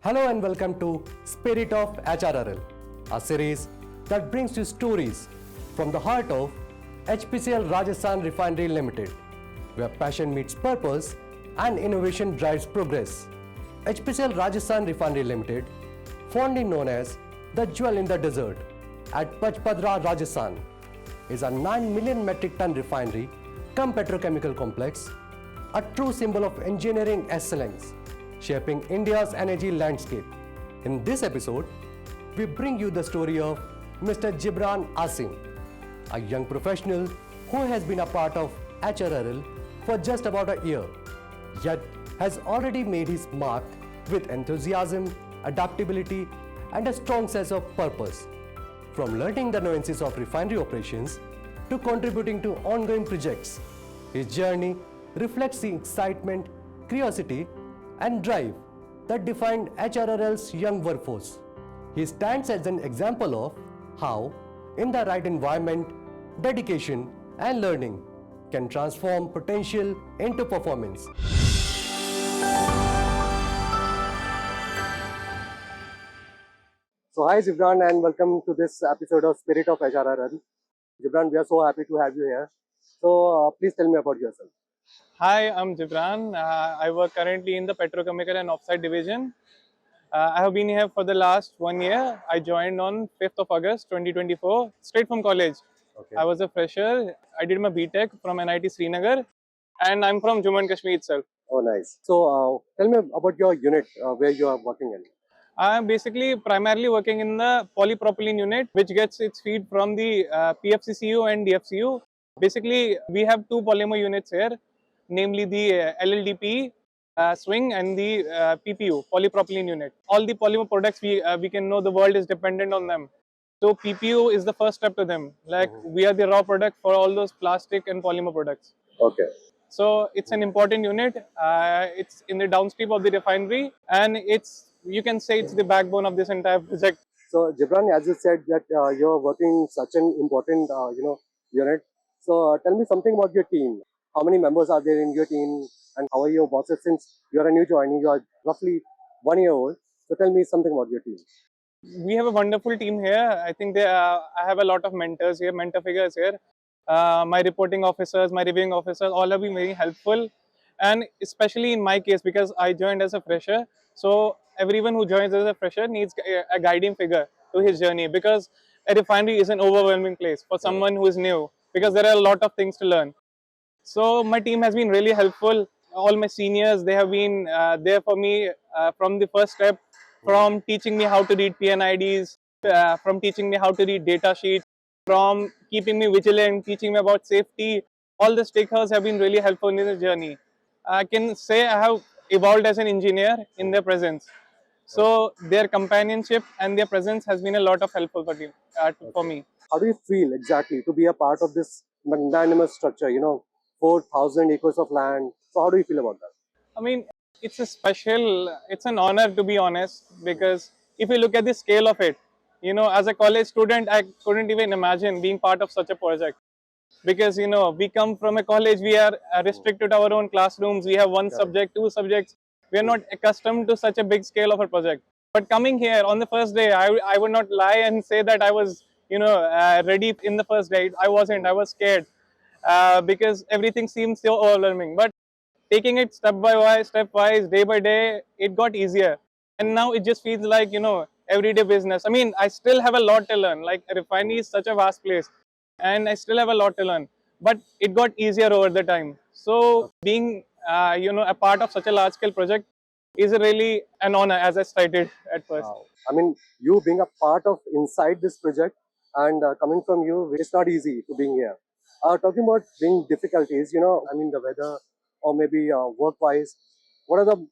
Hello and welcome to Spirit of HRRL, a series that brings you stories from the heart of HPCL Rajasthan Refinery Limited, where passion meets purpose and innovation drives progress. HPCL Rajasthan Refinery Limited, fondly known as the jewel in the desert at Pachpadra, Rajasthan, is a 9 million metric ton refinery cum petrochemical complex, a true symbol of engineering excellence, shaping India's energy landscape. In this episode, we bring you the story of Mr. Jibran Hasin, a young professional who has been a part of HRRL for just about a year, yet has already made his mark with enthusiasm, adaptability, and a strong sense of purpose. From learning the nuances of refinery operations to contributing to ongoing projects, his journey reflects the excitement, curiosity, and drive that defined HRRL's young workforce. He stands as an example of how, in the right environment, dedication, and learning can transform potential into performance. So hi Jibran and welcome to this episode of Spirit of HRRL. Jibran, we are so happy to have you here. So please tell me about yourself. Hi, I'm Jibran. I work currently in the petrochemical and offsite division. I have been here for the last 1 year. I joined on 5th of August 2024, straight from college. Okay. I was a fresher. I did my BTech from NIT Srinagar, and I'm from Jammu and Kashmir itself. Oh, nice. So tell me about your unit where you are working in. I'm basically primarily working in the polypropylene unit, which gets its feed from the PFCCU and DFCU. Basically, we have two polymer units here, namely the LLDP swing and the PPU, polypropylene unit. All the polymer products we can know the world is dependent on them. So PPU is the first step to them. Like we are the raw product for all those plastic and polymer products. Okay. So it's an important unit. It's in the downstream of the refinery, and you can say it's the backbone of this entire project. So Jibran, as you said that you're working such an important unit. So tell me something about your team. How many members are there in your team, and how are your bosses? Since you're a new joinee, you are roughly 1 year old. So tell me something about your team. We have a wonderful team here. I think I have a lot of mentors here, mentor figures here. My reporting officers, my reviewing officers, all have been very helpful. And especially in my case, because I joined as a fresher, so everyone who joins as a fresher needs a guiding figure to his journey, because a refinery is an overwhelming place for someone who is new, because there are a lot of things to learn. So my team has been really helpful. All my seniors, they have been there for me from the first step, from teaching me how to read PNIDs, from teaching me how to read data sheets, from keeping me vigilant, teaching me about safety. All the stakeholders have been really helpful in this journey. I can say I have evolved as an engineer in their presence. So their companionship and their presence has been a lot of helpful for me. How do you feel exactly to be a part of this magnanimous structure? 4,000 acres of land. So how do you feel about that? I mean, it's an honor to be honest, because if you look at the scale of it, as a college student, I couldn't even imagine being part of such a project. Because, we come from a college, we are restricted to our own classrooms, we have one subject, two subjects. We are not accustomed to such a big scale of a project. But coming here on the first day, I would not lie and say that I was, ready in the first day. I wasn't, I was scared because everything seems so overwhelming. But taking it stepwise, day by day, it got easier. And now it just feels like, everyday business. I mean, I still have a lot to learn. Like a refinery is such a vast place, and I still have a lot to learn. But it got easier over the time. So being, a part of such a large scale project is really an honor, as I stated at first. Wow. I mean, you being a part of inside this project and coming from you, it's not easy to being here. Talking about being difficulties, I mean, the weather or maybe work-wise, what are the,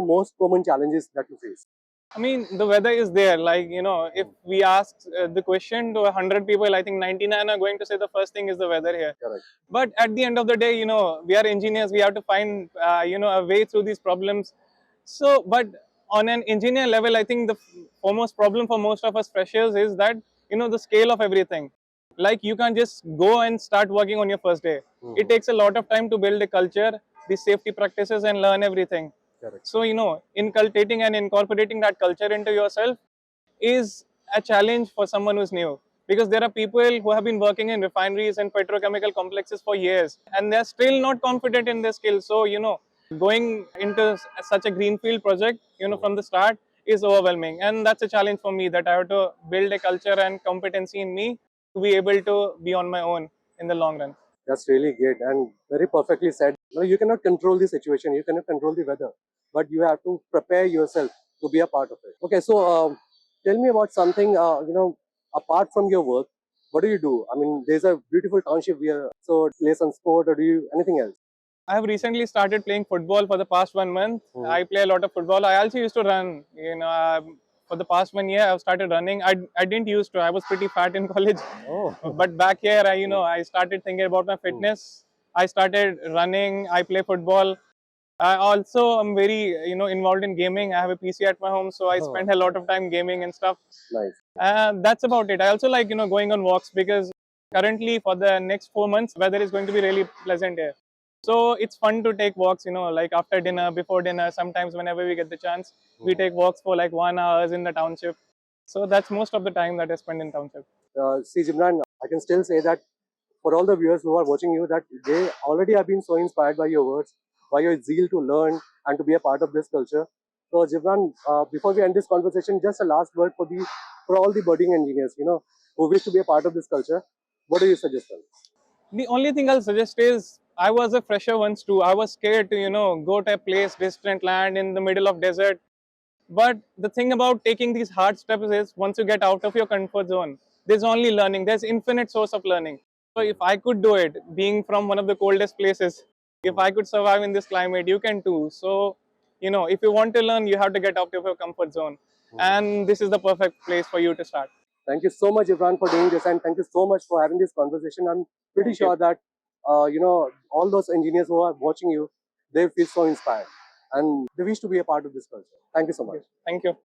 most common challenges that you face? I mean, the weather is there. Like, if we ask the question to 100 people, I think 99 are going to say the first thing is the weather here. Correct. But at the end of the day, we are engineers. We have to find, a way through these problems. So, but on an engineer level, I think the foremost problem for most of us freshers is that, the scale of everything. Like, you can't just go and start working on your first day. It takes a lot of time to build a culture, the safety practices, and learn everything. Correct. So, inculcating and incorporating that culture into yourself is a challenge for someone who's new, because there are people who have been working in refineries and petrochemical complexes for years and they're still not confident in their skills. So, going into such a greenfield project, from the start is overwhelming. And that's a challenge for me, that I have to build a culture and competency in me to be able to be on my own in the long run. That's really great and very perfectly said. No, you cannot control the situation, you cannot control the weather, but you have to prepare yourself to be a part of it. Okay, so tell me about something, apart from your work, what do you do? I mean, there's a beautiful township here, so play some sport or do you anything else? I have recently started playing football for the past 1 month. Mhm. I play a lot of football. I also used to run. For the past 1 year, I've started running. I didn't used to. I was pretty fat in college, Oh, but back here, I started thinking about my fitness. I started running. I play football. I also am very involved in gaming. I have a PC at my home, so I oh, spend a lot of time gaming and stuff. nice. That's about it. I also like going on walks, because currently for the next 4 months, weather is going to be really pleasant here. So it's fun to take walks. Like after dinner, before dinner. Sometimes whenever we get the chance, we take walks for like 1 hour in the township. So that's most of the time that I spend in township. See, Jimran, I can still say that for all the viewers who are watching you, that they already have been so inspired by your words, by your zeal to learn and to be a part of this culture. So, Jibran, before we end this conversation, just a last word for all the budding engineers, who wish to be a part of this culture. What do you suggest them? The only thing I'll suggest is, I was a fresher once too. I was scared to go to a place, distant land in the middle of desert. But the thing about taking these hard steps is, once you get out of your comfort zone, there's only learning. There's infinite source of learning. So if I could do it, being from one of the coldest places, if I could survive in this climate, you can too. So, if you want to learn, you have to get out of your comfort zone. And this is the perfect place for you to start. Thank you so much, Jibran, for doing this, and thank you so much for having this conversation. I'm pretty Thank you. sure that, all those engineers who are watching you, they feel so inspired and they wish to be a part of this culture. Thank you so much. Thank you.